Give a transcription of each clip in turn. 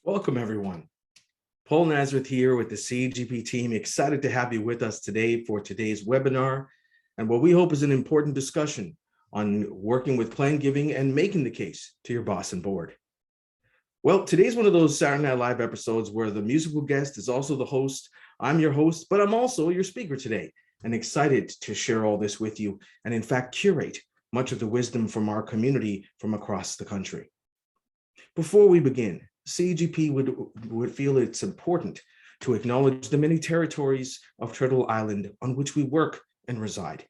Welcome, everyone. Paul Nazareth here with the CAGP team. Excited to have you with us today for today's webinar and what we hope is an important discussion on working with plan giving and making the case to your boss and board. Well, today's one of those Saturday Night Live episodes where the musical guest is also the host. I'm your host, but I'm also your speaker today and excited to share all this with you and in fact curate much of the wisdom from our community from across the country. Before we begin, CAGP would feel it's important to acknowledge the many territories of Turtle Island on which we work and reside.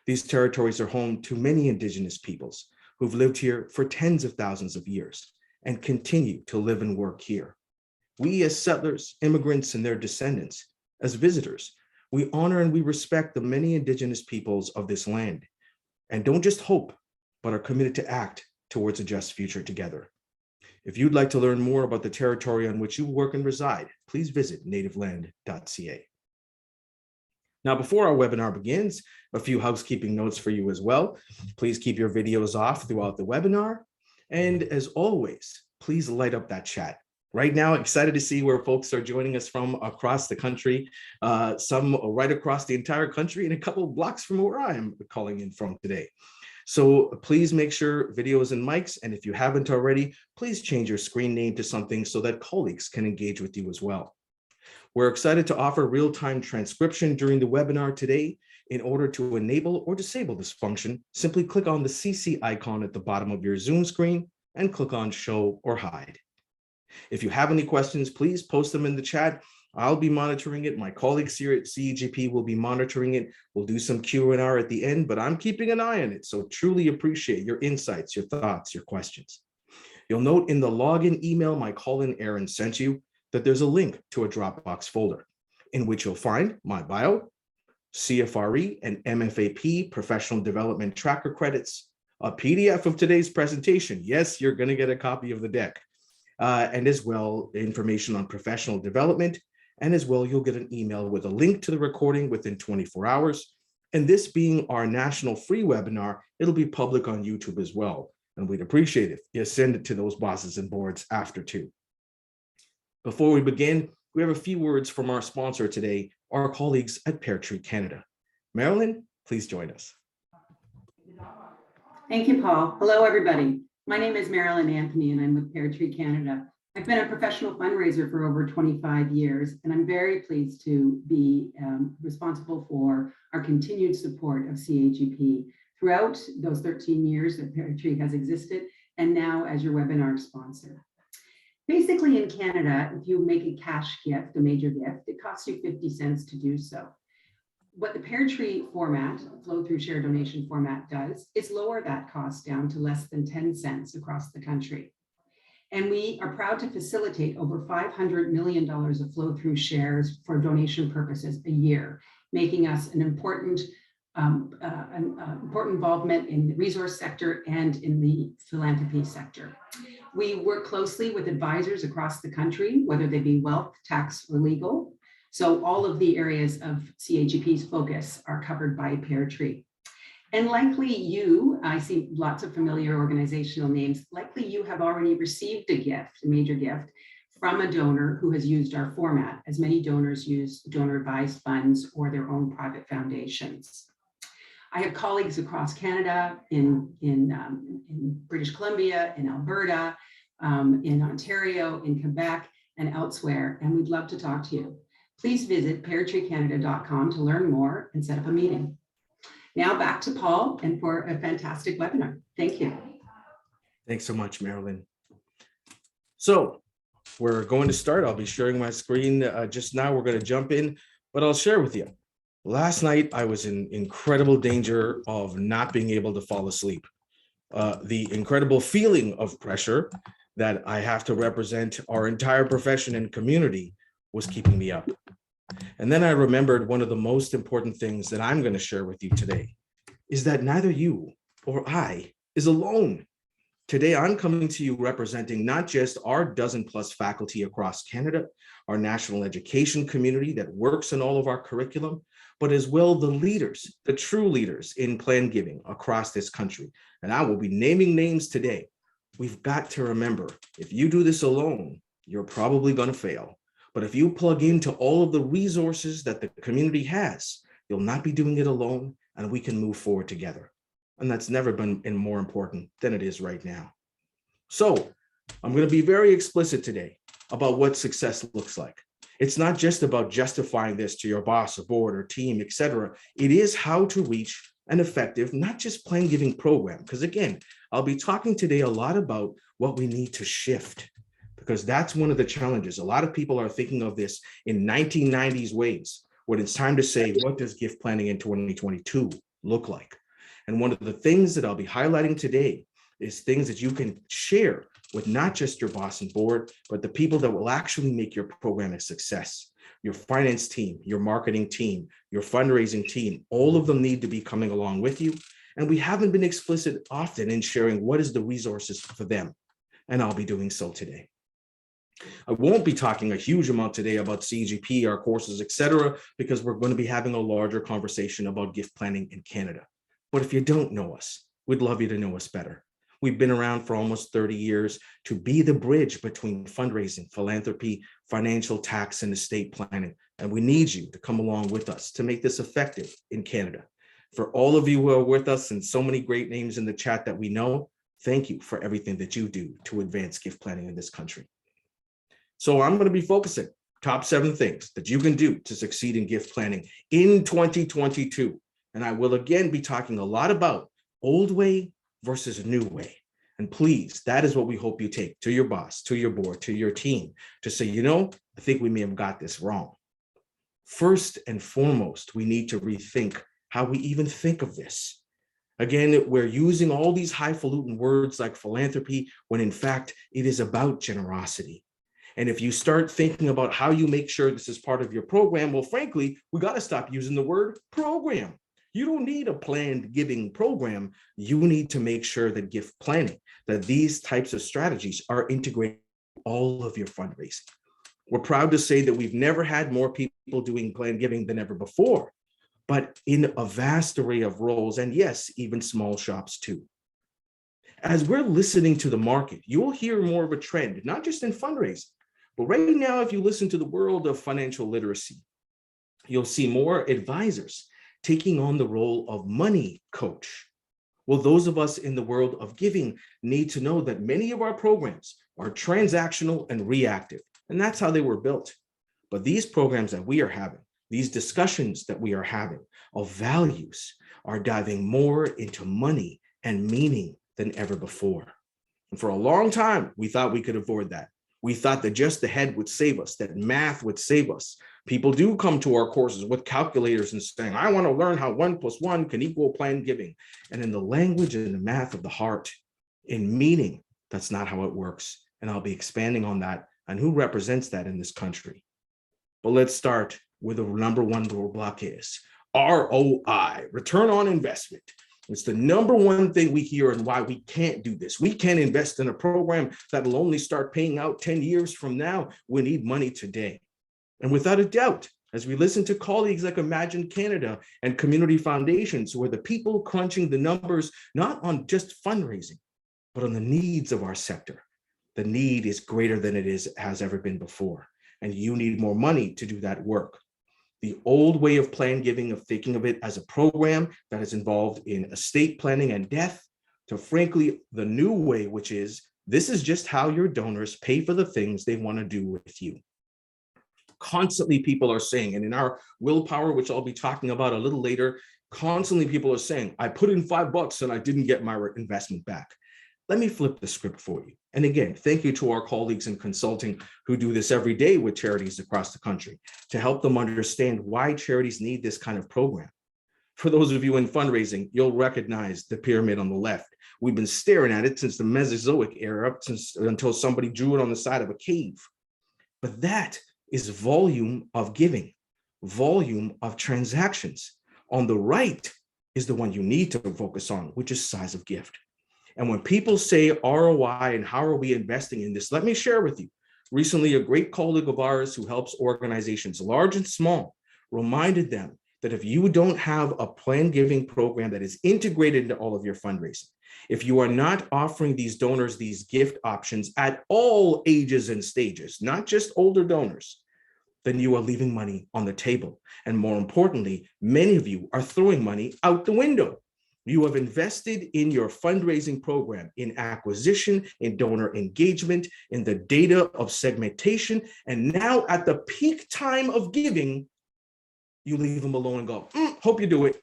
These territories are home to many Indigenous peoples who've lived here for tens of thousands of years and continue to live and work here. We as settlers, immigrants, and their descendants, as visitors, we honor and we respect the many Indigenous peoples of this land and don't just hope, but are committed to act towards a just future together. If you'd like to learn more about the territory on which you work and reside, please visit nativeland.ca. Now, before our webinar begins, a few housekeeping notes for you as well. Please keep your videos off throughout the webinar. And as always, please light up that chat. Right now, excited to see where folks are joining us from across the country, some right across the entire country and a couple of blocks from where I am calling in from today. So please make sure videos and mics, and if you haven't already, please change your screen name to something so that colleagues can engage with you as well. We're excited to offer real-time transcription during the webinar today. In order to enable or disable this function, simply click on the CC icon at the bottom of your Zoom screen and click on Show or Hide. If you have any questions, please post them in the chat. I'll be monitoring it. My colleagues here at CAGP will be monitoring it. We'll do some Q&R at the end, but I'm keeping an eye on it. So truly appreciate your insights, your thoughts, your questions. You'll note in the login email my call-in Aaron sent you that there's a link to a Dropbox folder in which you'll find my bio, CFRE and MFA-P professional development tracker credits, a PDF of today's presentation. Yes, you're going to get a copy of the deck, and as well information on professional development. And as well, you'll get an email with a link to the recording within 24 hours. And this being our national free webinar, it'll be public on YouTube as well. And we'd appreciate it if you send it to those bosses and boards after too. Before we begin, we have a few words from our sponsor today, our colleagues at Pear Tree Canada. Marilyn, please join us. Thank you, Paul. Hello, everybody. My name is Marilyn Anthony, and I'm with Pear Tree Canada. I've been a professional fundraiser for over 25 years, and I'm very pleased to be responsible for our continued support of CAGP throughout those 13 years that Pear Tree has existed, and now as your webinar sponsor. Basically, in Canada, if you make a cash gift, a major gift, it costs you 50 cents to do so. What the Pear Tree format, flow-through share donation format does is lower that cost down to less than 10 cents across the country. And we are proud to facilitate over $500 million of flow-through shares for donation purposes a year, making us an important involvement in the resource sector and in the philanthropy sector. We work closely with advisors across the country, whether they be wealth, tax, or legal. So all of the areas of CAGP's focus are covered by Pear Tree. And likely you, I see lots of familiar organizational names, likely you have already received a gift, a major gift, from a donor who has used our format, as many donors use donor-advised funds or their own private foundations. I have colleagues across Canada, in British Columbia, in Alberta, in Ontario, in Quebec, and elsewhere, and we'd love to talk to you. Please visit peartreecanada.com to learn more and set up a meeting. Now back to Paul and for a fantastic webinar. Thank you. Thanks so much, Marilyn. So we're going to start. I'll be sharing my screen just now. We're going to jump in, but I'll share with you. Last night, I was in incredible danger of not being able to fall asleep. The incredible feeling of pressure that I have to represent our entire profession and community was keeping me up. And then I remembered one of the most important things that I'm going to share with you today is that neither you or I is alone. Today, I'm coming to you representing not just our dozen-plus faculty across Canada, our national education community that works in all of our curriculum, but as well the leaders, the true leaders in plan giving across this country. And I will be naming names today. We've got to remember, if you do this alone, you're probably going to fail. But if you plug into all of the resources that the community has, you'll not be doing it alone, and we can move forward together. And that's never been more important than it is right now. So I'm going to be very explicit today about what success looks like. It's not just about justifying this to your boss or board or team, etc. It is how to reach an effective, not just plan giving program. Because again, I'll be talking today a lot about what we need to shift, because that's one of the challenges. A lot of people are thinking of this in 1990s ways, when it's time to say, what does gift planning in 2022 look like? And one of the things that I'll be highlighting today is things that you can share with not just your boss and board, but the people that will actually make your program a success. Your finance team, your marketing team, your fundraising team, all of them need to be coming along with you. And we haven't been explicit often in sharing what is the resources for them. And I'll be doing so today. I won't be talking a huge amount today about CAGP, our courses, etc., because we're going to be having a larger conversation about gift planning in Canada. But if you don't know us, we'd love you to know us better. We've been around for almost 30 years to be the bridge between fundraising, philanthropy, financial, tax, and estate planning. And we need you to come along with us to make this effective in Canada. For all of you who are with us and so many great names in the chat that we know, thank you for everything that you do to advance gift planning in this country. So I'm going to be focusing top 7 things that you can do to succeed in gift planning in 2022. And I will again be talking a lot about old way versus new way. And please, that is what we hope you take to your boss, to your board, to your team, to say, you know, I think we may have got this wrong. First and foremost, we need to rethink how we even think of this. Again, we're using all these highfalutin words like philanthropy, when in fact, it is about generosity. And if you start thinking about how you make sure this is part of your program, well, frankly, we got to stop using the word program. You don't need a planned giving program. You need to make sure that gift planning, that these types of strategies are integrated in all of your fundraising. We're proud to say that we've never had more people doing planned giving than ever before, but in a vast array of roles, and yes, even small shops too. As we're listening to the market, you'll hear more of a trend, not just in fundraising, but right now, if you listen to the world of financial literacy, you'll see more advisors taking on the role of money coach. Well, those of us in the world of giving need to know that many of our programs are transactional and reactive, and that's how they were built. But these programs that we are having, these discussions that we are having of values, are diving more into money and meaning than ever before. And for a long time, we thought we could avoid that. We thought that just the head would save us, that math would save us. People do come to our courses with calculators and saying, I want to learn how 1 + 1 can equal planned giving. And in the language and the math of the heart, in meaning, that's not how it works. And I'll be expanding on that and who represents that in this country. But let's start with the number 1 roadblock is ROI, return on investment. It's the number 1 thing we hear and why we can't do this. We can't invest in a program that will only start paying out 10 years from now. We need money today. And without a doubt, as we listen to colleagues like Imagine Canada and community foundations, who are the people crunching the numbers, not on just fundraising, but on the needs of our sector, the need is greater than it has ever been before. And you need more money to do that work. The old way of plan giving, of thinking of it as a program that is involved in estate planning and death, to frankly, the new way, which is, this is just how your donors pay for the things they want to do with you. Constantly people are saying, and in our willpower, which I'll be talking about a little later, constantly people are saying, I put in $5 and I didn't get my investment back. Let me flip the script for you. And again, thank you to our colleagues in consulting who do this every day with charities across the country to help them understand why charities need this kind of program. For those of you in fundraising, you'll recognize the pyramid on the left. We've been staring at it since the Mesozoic era, until somebody drew it on the side of a cave. But that is volume of giving, volume of transactions. On the right is the one you need to focus on, which is size of gift. And when people say ROI and how are we investing in this, let me share with you. Recently, a great colleague of ours who helps organizations large and small reminded them that if you don't have a planned giving program that is integrated into all of your fundraising, if you are not offering these donors these gift options at all ages and stages, not just older donors, then you are leaving money on the table. And more importantly, many of you are throwing money out the window. You have invested in your fundraising program, in acquisition, in donor engagement, in the data of segmentation, and now at the peak time of giving, you leave them alone and go, hope you do it.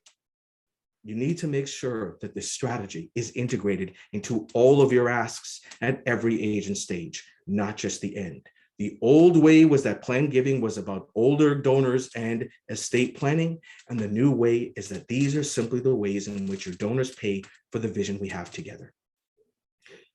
You need to make sure that this strategy is integrated into all of your asks at every age and stage, not just the end. The old way was that planned giving was about older donors and estate planning. And the new way is that these are simply the ways in which your donors pay for the vision we have together.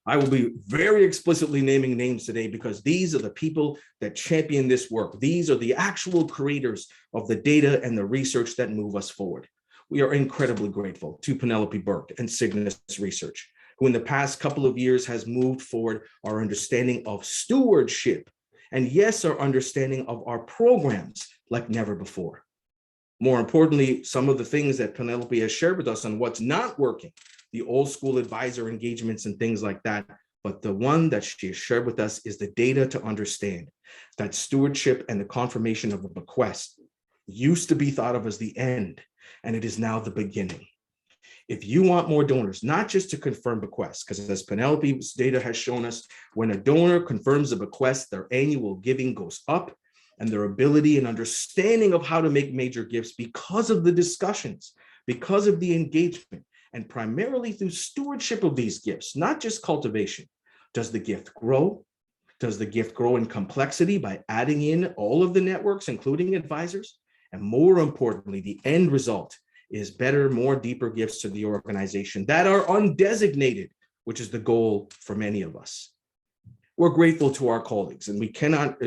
I will be very explicitly naming names today because these are the people that champion this work. These are the actual creators of the data and the research that move us forward. We are incredibly grateful to Penelope Burke and Cygnus Research, who in the past couple of years has moved forward our understanding of stewardship, and yes, our understanding of our programs like never before. More importantly, some of the things that Penelope has shared with us on what's not working, the old school advisor engagements and things like that. But the one that she has shared with us is the data to understand that stewardship and the confirmation of a bequest used to be thought of as the end, and it is now the beginning. If you want more donors, not just to confirm bequests, because as Penelope's data has shown us, when a donor confirms a bequest, their annual giving goes up, and their ability and understanding of how to make major gifts because of the discussions, because of the engagement, and primarily through stewardship of these gifts, not just cultivation. Does the gift grow? Does the gift grow in complexity by adding in all of the networks, including advisors? And more importantly, the end result is better, more deeper gifts to the organization that are undesignated, which is the goal for many of us. We're grateful to our colleagues, and we cannot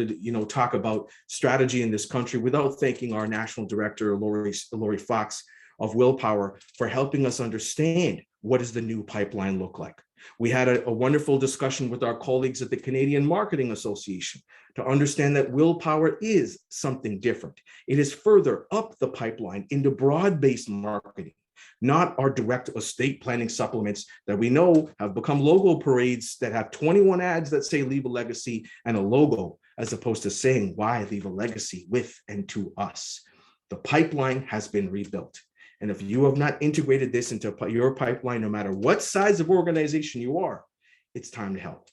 talk about strategy in this country without thanking our National Director, Lori Fox of Willpower, for helping us understand what does the new pipeline look like. We had a wonderful discussion with our colleagues at the Canadian Marketing Association to understand that Willpower is something different. It is further up the pipeline into broad-based marketing, not our direct estate planning supplements that we know have become logo parades that have 21 ads that say leave a legacy and a logo, as opposed to saying why leave a legacy with and to us. The pipeline has been rebuilt. And if you have not integrated this into your pipeline, no matter what size of organization you are, it's time to help.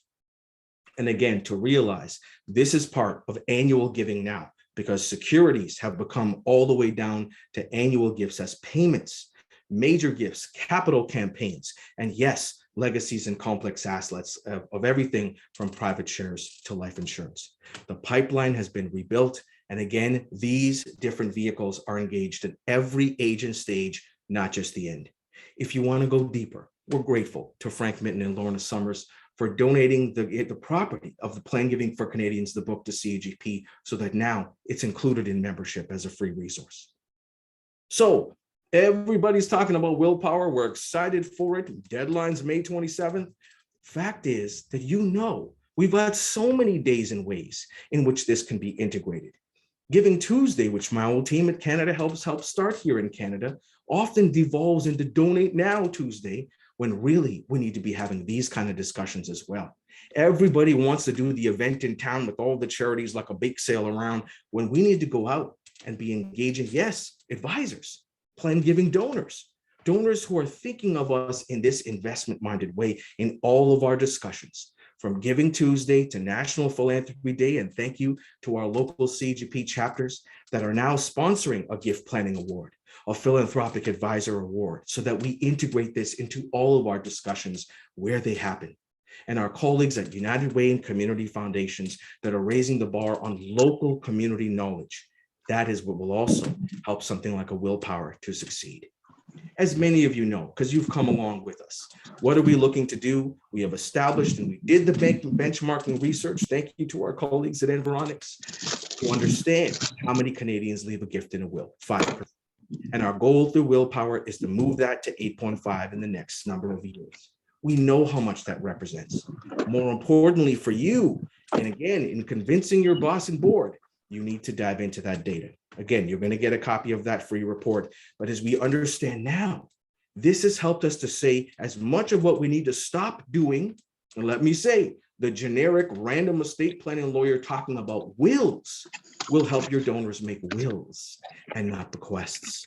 And again, to realize this is part of annual giving now, because securities have become all the way down to annual gifts as payments, major gifts, capital campaigns, and yes, legacies and complex assets of everything from private shares to life insurance. The pipeline has been rebuilt. And again, these different vehicles are engaged at every age and stage, not just the end. If you want to go deeper, we're grateful to Frank Minton and Lorna Summers for donating the property of the Plan Giving for Canadians, the book, to CAGP, so that now it's included in membership as a free resource. So everybody's talking about Willpower. We're excited for it. Deadline's May 27th. Fact is that we've got so many days and ways in which this can be integrated. Giving Tuesday, which my old team at Canada helps start here in Canada, often devolves into Donate Now Tuesday, when really we need to be having these kind of discussions as well. Everybody wants to do the event in town with all the charities like a bake sale around, when we need to go out and be engaging, yes, advisors, plan giving donors who are thinking of us in this investment-minded way in all of our discussions. From Giving Tuesday to National Philanthropy Day, and thank you to our local CAGP chapters that are now sponsoring a gift planning award, a philanthropic advisor award, so that we integrate this into all of our discussions where they happen. And our colleagues at United Way and Community Foundations that are raising the bar on local community knowledge. That is what will also help something like a Willpower to succeed. As many of you know, because you've come along with us, what are we looking to do? We have established and we did the benchmarking research, thank you to our colleagues at Environics, to understand how many Canadians leave a gift in a will, 5%. And our goal through Willpower is to move that to 8.5 in the next number of years. We know how much that represents. More importantly for you, and again, in convincing your boss and board you need to dive into that data. Again, you're going to get a copy of that free report. But as we understand now, this has helped us to say as much of what we need to stop doing. And let me say, the generic random estate planning lawyer talking about wills will help your donors make wills and not bequests.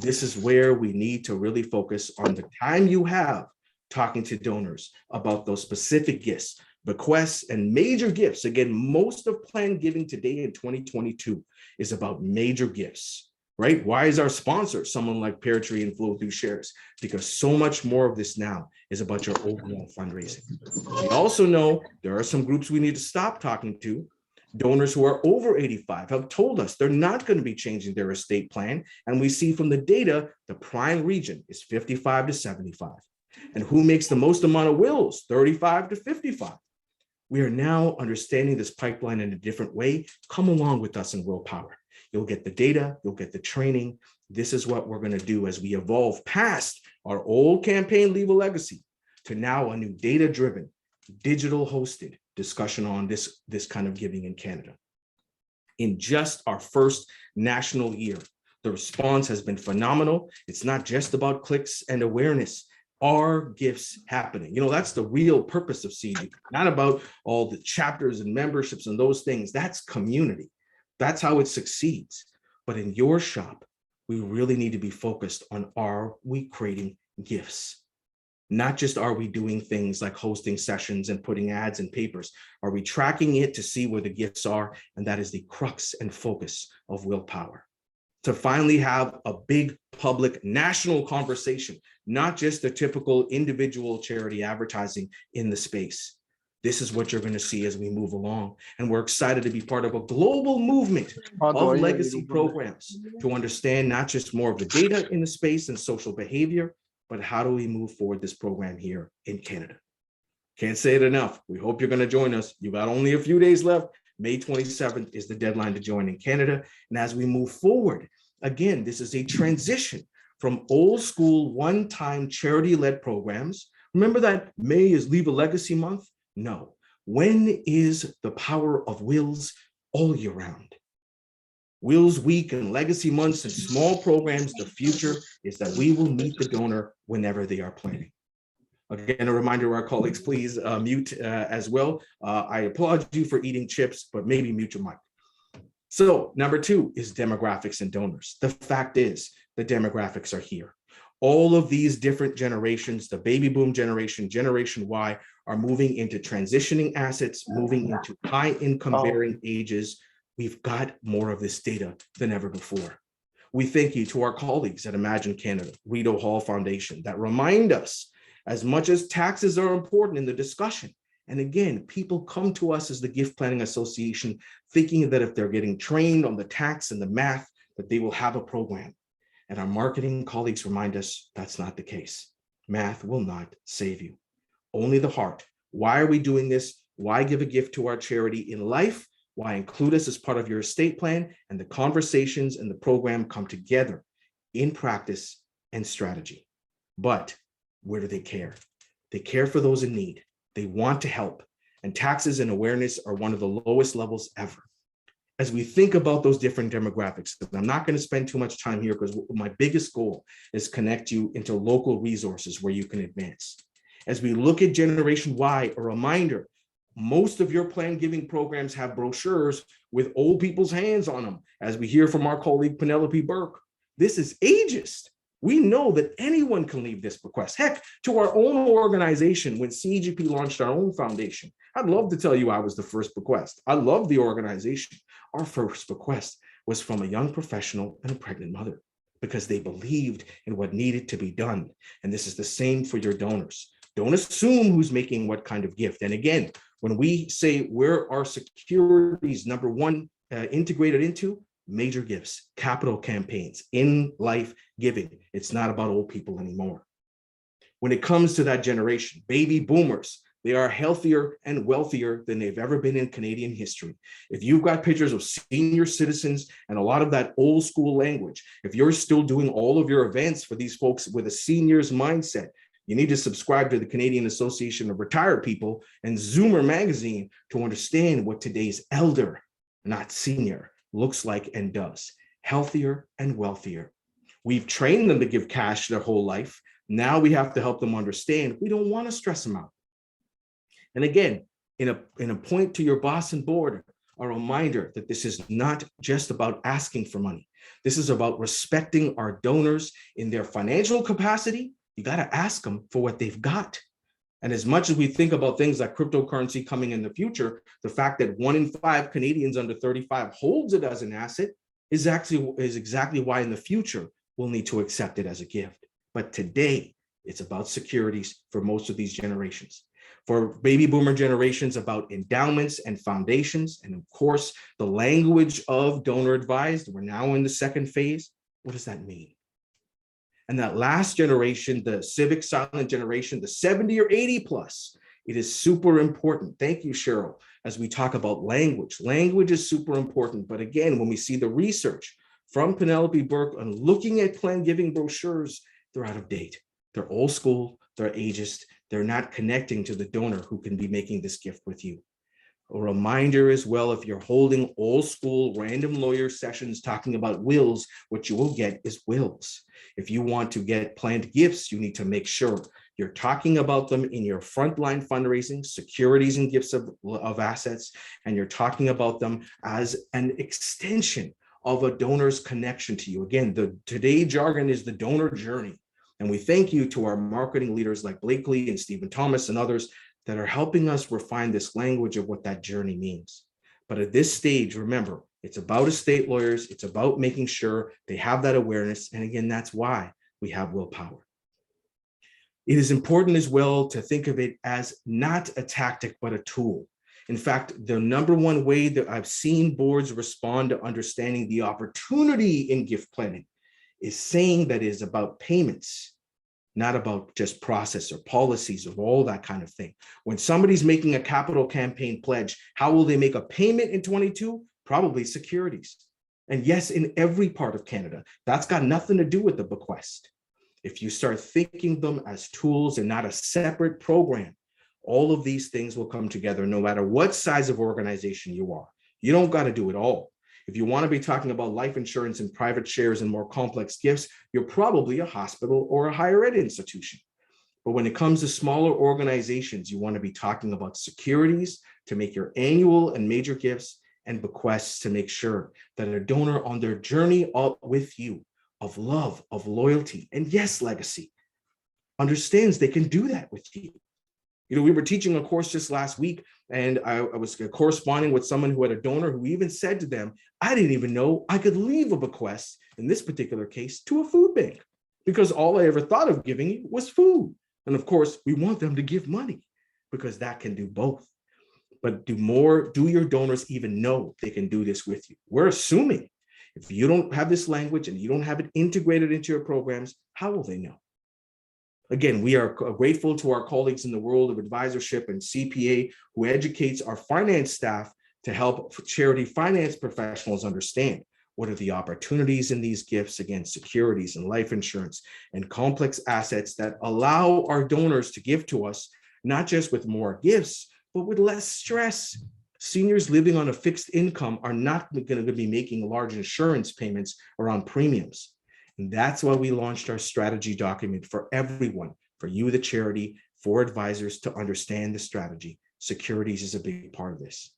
This is where we need to really focus on the time you have talking to donors about those specific gifts, bequests, and major gifts. Again, most of planned giving today in 2022 is about major gifts, right? Why is our sponsor someone like Pear Tree and Flow Through Shares? Because so much more of this now is about your overall fundraising. We also know there are some groups we need to stop talking to. Donors who are over 85 have told us they're not going to be changing their estate plan. And we see from the data, the prime region is 55 to 75. And who makes the most amount of wills? 35 to 55. We are now understanding this pipeline in a different way. Come along with us in Willpower. You'll get the data, you'll get the training. This is what we're going to do as we evolve past our old campaign Leave a Legacy to now a new data-driven, digital hosted discussion on this kind of giving in Canada. In just our first national year, the response has been phenomenal. It's not just about clicks and awareness. Are gifts happening? You know, that's the real purpose of CAGP, not about all the chapters and memberships and those things. That's community. That's how it succeeds. But in your shop, we really need to be focused on, are we creating gifts? Not just are we doing things like hosting sessions and putting ads in papers. Are we tracking it to see where the gifts are? And that is the crux and focus of Willpower. To finally have a big public national conversation, not just the typical individual charity advertising in the space. This is what you're going to see as we move along. And we're excited to be part of a global movement of legacy programs to understand not just more of the data in the space and social behavior, but how do we move forward this program here in Canada? Can't say it enough. We hope you're going to join us. You got only a few days left. May 27th is the deadline to join in Canada. And as we move forward, again, this is a transition from old school one-time charity-led programs. Remember that May is Leave a Legacy month? No. When is the power of wills? All year round. Wills Week and Legacy Months and small programs, the future is that we will meet the donor whenever they are planning. Again, a reminder to our colleagues, please mute as well. I applaud you for eating chips, but maybe mute your mic. So number 2 is demographics and donors. The fact is the demographics are here. All of these different generations, the baby boom generation, Generation Y, are moving into transitioning assets, moving into high income bearing ages. We've got more of this data than ever before. We thank you to our colleagues at Imagine Canada, Rito Hall Foundation, that remind us, as much as taxes are important in the discussion, and again, people come to us as the Gift Planning Association thinking that if they're getting trained on the tax and the math, that they will have a program. And our marketing colleagues remind us that's not the case. Math will not save you. Only the heart. Why are we doing this? Why give a gift to our charity in life? Why include us as part of your estate plan? And the conversations and the program come together in practice and strategy. But where do they care? They care for those in need. They want to help. And taxes and awareness are one of the lowest levels ever. As we think about those different demographics, and I'm not going to spend too much time here because my biggest goal is connect you into local resources where you can advance. As we look at Generation Y, a reminder, most of your planned giving programs have brochures with old people's hands on them, as we hear from our colleague Penelope Burke. This is ageist. We know that anyone can leave this bequest. Heck, to our own organization, when CAGP launched our own foundation, I'd love to tell you I was the first bequest. I love the organization. Our first bequest was from a young professional and a pregnant mother because they believed in what needed to be done. And this is the same for your donors. Don't assume who's making what kind of gift. And again, when we say where our securities, number 1, integrated into, major gifts, capital campaigns, in life giving. It's not about old people anymore. When it comes to that generation, baby boomers, they are healthier and wealthier than they've ever been in Canadian history. If you've got pictures of senior citizens and a lot of that old school language, if you're still doing all of your events for these folks with a senior's mindset, you need to subscribe to the Canadian Association of Retired People and Zoomer magazine to understand what today's elder, not senior, looks like and does, healthier and wealthier. We've trained them to give cash their whole life. Now we have to help them understand we don't want to stress them out. And again, in a point to your boss and board, a reminder that this is not just about asking for money. This is about respecting our donors in their financial capacity. You got to ask them for what they've got. And as much as we think about things like cryptocurrency coming in the future, the fact that 1 in 5 Canadians under 35 holds it as an asset is exactly why in the future we'll need to accept it as a gift. But today, it's about securities for most of these generations. For baby boomer generations, about endowments and foundations, and of course, the language of donor advised. We're now in the second phase. What does that mean? And that last generation, the civic silent generation, the 70 or 80 plus, it is super important. Thank you, Cheryl. As we talk about language, language is super important. But again, when we see the research from Penelope Burke on looking at plan giving brochures, they're out of date. They're old school, they're ageist, they're not connecting to the donor who can be making this gift with you. A reminder as well, if you're holding old school random lawyer sessions talking about wills, what you will get is wills. If you want to get planned gifts, you need to make sure you're talking about them in your frontline fundraising, securities and gifts of assets, and you're talking about them as an extension of a donor's connection to you. Again, today jargon is the donor journey. And we thank you to our marketing leaders like Blakely and Stephen Thomas and others that are helping us refine this language of what that journey means. But at this stage, remember, it's about estate lawyers. It's about making sure they have that awareness. And again, that's why we have willpower. It is important as well to think of it as not a tactic, but a tool. In fact, the number one way that I've seen boards respond to understanding the opportunity in gift planning is saying that it is about payments, not about just process or policies or all that kind of thing. When somebody's making a capital campaign pledge, how will they make a payment in 22? Probably securities. And yes, in every part of Canada, that's got nothing to do with the bequest. If you start thinking them as tools and not a separate program, all of these things will come together no matter what size of organization you are. You don't got to do it all. If you want to be talking about life insurance and private shares and more complex gifts, you're probably a hospital or a higher ed institution. But when it comes to smaller organizations, you want to be talking about securities to make your annual and major gifts and bequests to make sure that a donor on their journey up with you of love, of loyalty, and yes, legacy, understands they can do that with you. You know, we were teaching a course just last week, and I was corresponding with someone who had a donor who even said to them, I didn't even know I could leave a bequest, in this particular case, to a food bank, because all I ever thought of giving you was food. And of course, we want them to give money because that can do both. But do your donors even know they can do this with you? We're assuming if you don't have this language and you don't have it integrated into your programs, how will they know? Again, we are grateful to our colleagues in the world of advisorship and CPA who educates our finance staff to help charity finance professionals understand what are the opportunities in these gifts, again, securities and life insurance and complex assets that allow our donors to give to us, not just with more gifts, but with less stress. Seniors living on a fixed income are not going to be making large insurance payments around premiums. And that's why we launched our strategy document for everyone, for you, the charity, for advisors to understand the strategy. Securities is a big part of this.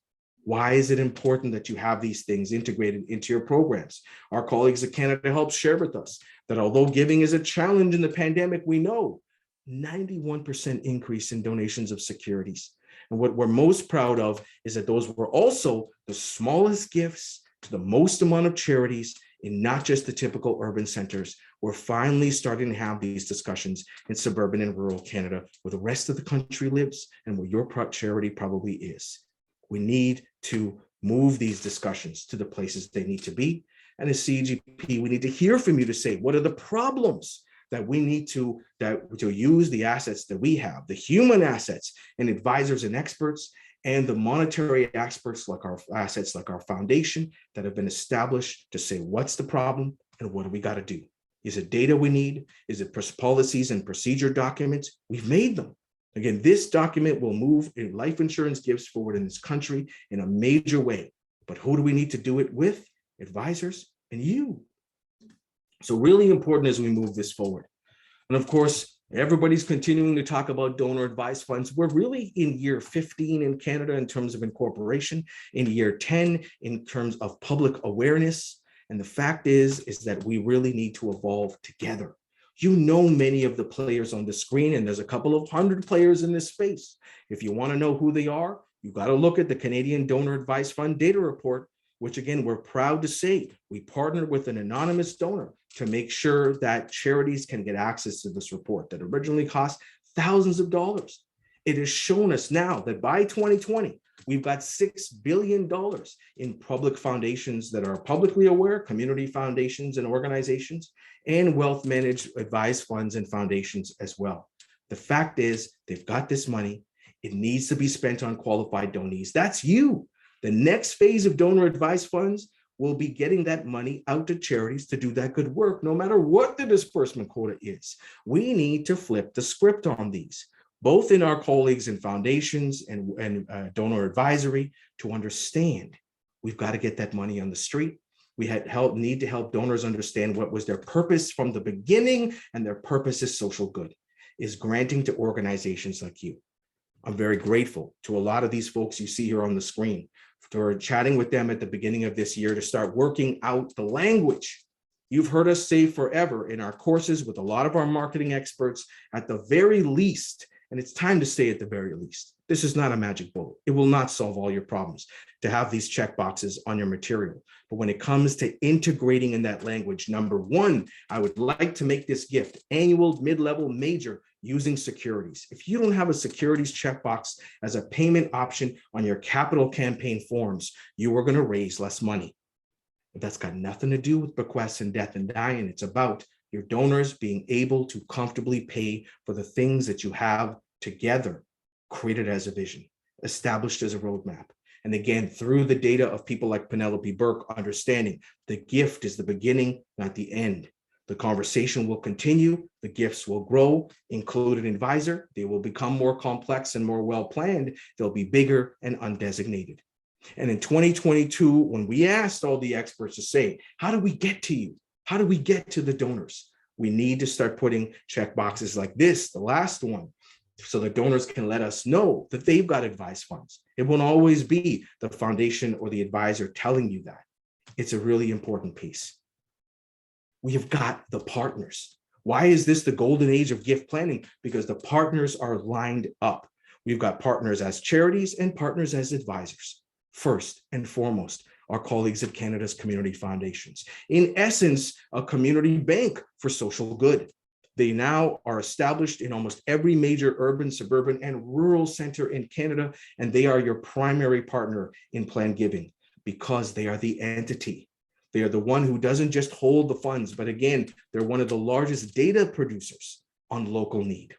Why is it important that you have these things integrated into your programs? Our colleagues at Canada Help share with us that although giving is a challenge in the pandemic, we know 91% increase in donations of securities. And what we're most proud of is that those were also the smallest gifts to the most amount of charities in not just the typical urban centers. We're finally starting to have these discussions in suburban and rural Canada, where the rest of the country lives and where your charity probably is. We need to move these discussions to the places they need to be. And as CAGP, we need to hear from you to say, what are the problems that we need to use the assets that we have, the human assets and advisors and experts, and the monetary experts like our assets, like our foundation that have been established to say, what's the problem and what do we got to do? Is it data we need? Is it policies and procedure documents? We've made them. Again, this document will move life insurance gifts forward in this country in a major way. But who do we need to do it with? advisors, and you. So really important as we move this forward. And of course, everybody's continuing to talk about donor advised funds. We're really in year 15 in Canada in terms of incorporation, in year 10 in terms of public awareness. And the fact is that we really need to evolve together. You know many of the players on the screen, and there's a couple of hundred players in this space. If you want to know who they are, you got to look at the Canadian Donor Advised Fund Data Report, which again, we're proud to say we partnered with an anonymous donor to make sure that charities can get access to this report that originally cost thousands of dollars. It has shown us now that by 2020, we've got $6 billion in public foundations that are publicly aware, community foundations and organizations, and wealth managed advised funds and foundations as well. The fact is, they've got this money. It needs to be spent on qualified donees. That's you. The next phase of donor advised funds will be getting that money out to charities to do that good work, no matter what the disbursement quota is. We need to flip the script on these, both in our colleagues in foundations and donor advisory, to understand we've got to get that money on the street. We need to help donors understand what was their purpose from the beginning, and their purpose is social good, is granting to organizations like you. I'm very grateful to a lot of these folks you see here on the screen for chatting with them at the beginning of this year to start working out the language. You've heard us say forever in our courses with a lot of our marketing experts, at the very least, and it's time to say at the very least, this is not a magic bullet. It will not solve all your problems to have these check boxes on your material. But when it comes to integrating in that language, number one, I would like to make this gift annual, mid-level, major, using securities. If you don't have a securities checkbox as a payment option on your capital campaign forms, you are going to raise less money. But that's got nothing to do with bequests and death and dying. It's about your donors being able to comfortably pay for the things that you have together, created as a vision, established as a roadmap. And again, through the data of people like Penelope Burke, understanding the gift is the beginning, not the end. The conversation will continue, the gifts will grow, include an advisor, they will become more complex and more well-planned, they'll be bigger and undesignated. And in 2022, when we asked all the experts to say, how do we get to you? How do we get to the donors? We need to start putting check boxes like this, the last one, so the donors can let us know that they've got advised funds. It won't always be the foundation or the advisor telling you that. It's a really important piece. We have got the partners. Why is this the golden age of gift planning? Because the partners are lined up. We've got partners as charities and partners as advisors. First and foremost, our colleagues at Canada's community foundations. In essence, a community bank for social good. They now are established in almost every major urban, suburban, and rural center in Canada, and they are your primary partner in planned giving because they are the entity. They are the one who doesn't just hold the funds, but again, they're one of the largest data producers on local need.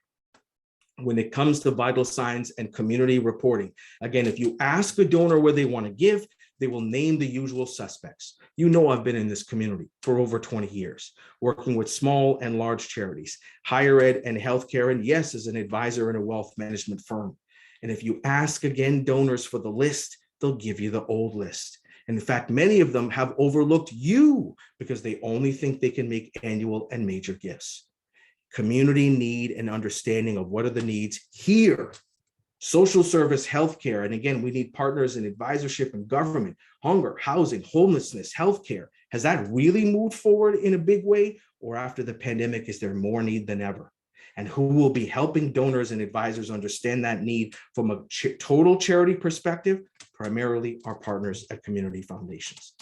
When it comes to vital signs and community reporting, again, if you ask a donor where they want to give, they will name the usual suspects. You know, I've been in this community for over 20 years, working with small and large charities, higher ed and healthcare, and yes, as an advisor in a wealth management firm. And if you ask again donors for the list, they'll give you the old list. And in fact, many of them have overlooked you because they only think they can make annual and major gifts. Community need and understanding of what are the needs here. Social service, healthcare, and again, we need partners in advisorship and government, hunger, housing, homelessness, healthcare. Has that really moved forward in a big way? Or after the pandemic, is there more need than ever? And who will be helping donors and advisors understand that need from a total charity perspective? Primarily our partners at community foundations.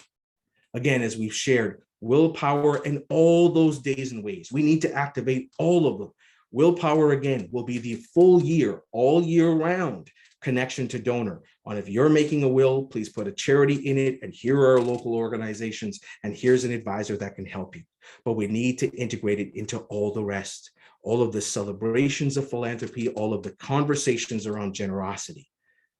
Again, as we've shared, willpower in all those days and ways. We need to activate all of them. Willpower, again, will be the full year, all year round connection to donor. On if you're making a will, please put a charity in it, and here are our local organizations, and here's an advisor that can help you. But we need to integrate it into all the rest, all of the celebrations of philanthropy, all of the conversations around generosity.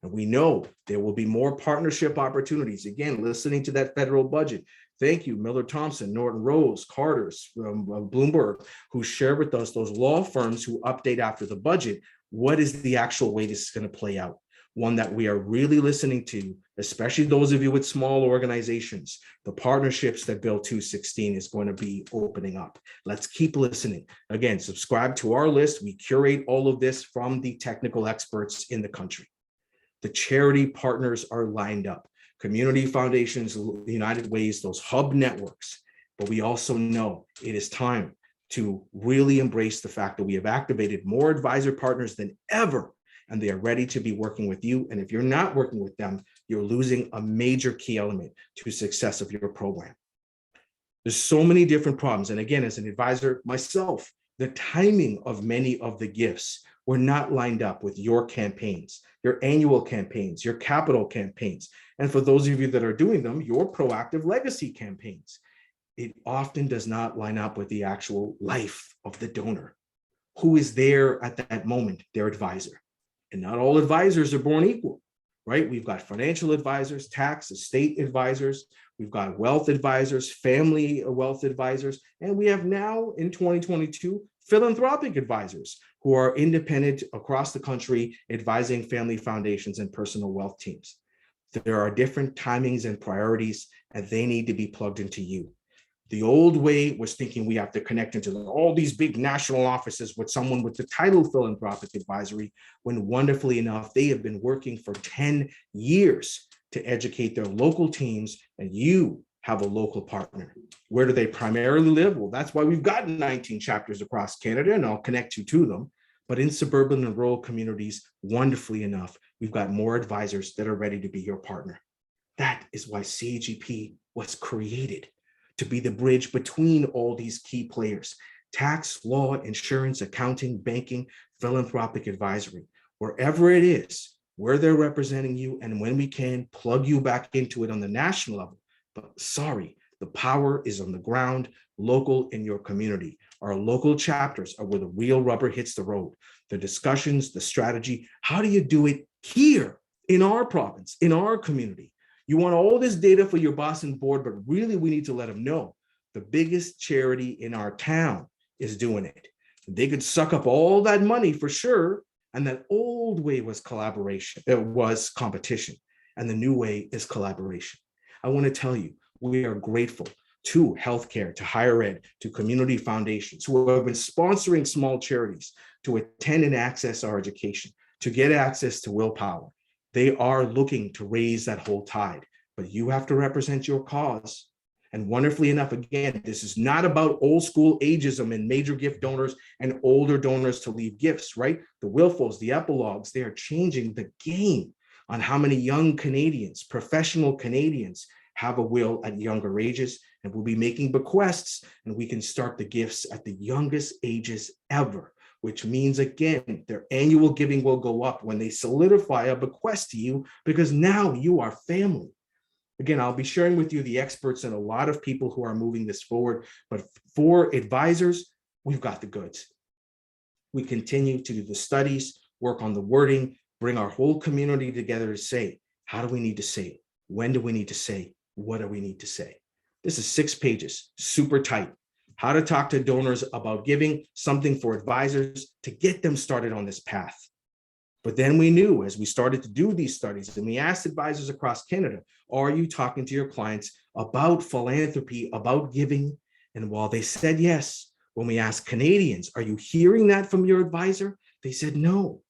And we know there will be more partnership opportunities. Again, listening to that federal budget. Thank you, Miller Thompson, Norton Rose, Carter's, Bloomberg, who share with us those law firms who update after the budget. What is the actual way this is going to play out? one that we are really listening to, especially those of you with small organizations. The partnerships that Bill 216 is going to be opening up. Let's keep listening. Again, subscribe to our list. We curate all of this from the technical experts in the country. The charity partners are lined up. Community foundations, United Ways, those hub networks. But we also know it is time to really embrace the fact that we have activated more advisor partners than ever, and they are ready to be working with you. And if you're not working with them, you're losing a major key element to success of your program. There's so many different problems. And again, as an advisor myself, the timing of many of the gifts were not lined up with your campaigns, your annual campaigns, your capital campaigns. And for those of you that are doing them, your proactive legacy campaigns. It often does not line up with the actual life of the donor. Who is there at that moment? Their advisor. And not all advisors are born equal, right? We've got financial advisors, tax, estate advisors, we've got wealth advisors, family wealth advisors, and we have now in 2022, philanthropic advisors who are independent across the country, advising family foundations and personal wealth teams. There are different timings and priorities, and they need to be plugged into you. The old way was thinking we have to connect into all these big national offices with someone with the title philanthropic advisory, when wonderfully enough, they have been working for 10 years to educate their local teams, and you have a local partner. Where do they primarily live? Well, that's why we've got 19 chapters across Canada, and I'll connect you to them. But in suburban and rural communities, wonderfully enough, we've got more advisors that are ready to be your partner. That is why CAGP was created, to be the bridge between all these key players: tax, law, insurance, accounting, banking, philanthropic advisory. Wherever it is, where they're representing you, and when we can, plug you back into it on the national level. But sorry, the power is on the ground, local, in your community. Our local chapters are where the real rubber hits the road. The discussions, the strategy, how do you do it here in our province, in our community? You want all this data for your boss and board, but really we need to let them know the biggest charity in our town is doing it. They could suck up all that money for sure. And that old way was collaboration, it was competition. And the new way is collaboration. I want to tell you, we are grateful to healthcare, to higher ed, to community foundations who have been sponsoring small charities to attend and access our education, to get access to willpower. They are looking to raise that whole tide, but you have to represent your cause. And wonderfully enough, again, this is not about old school ageism and major gift donors and older donors to leave gifts, right? The Wilfos, the epilogues, they are changing the game on how many young Canadians, professional Canadians, have a will at younger ages, and we'll be making bequests, and we can start the gifts at the youngest ages ever, which means, again, their annual giving will go up when they solidify a bequest to you, because now you are family. Again, I'll be sharing with you the experts and a lot of people who are moving this forward, but for advisors, we've got the goods. We continue to do the studies, work on the wording, bring our whole community together to say, how do we need to say it? When do we need to say? What do we need to say? This is 6 pages, super tight. How to talk to donors about giving, something for advisors to get them started on this path. But then we knew as we started to do these studies, and we asked advisors across Canada, are you talking to your clients about philanthropy, about giving? And while they said yes, when we asked Canadians, are you hearing that from your advisor? They said no.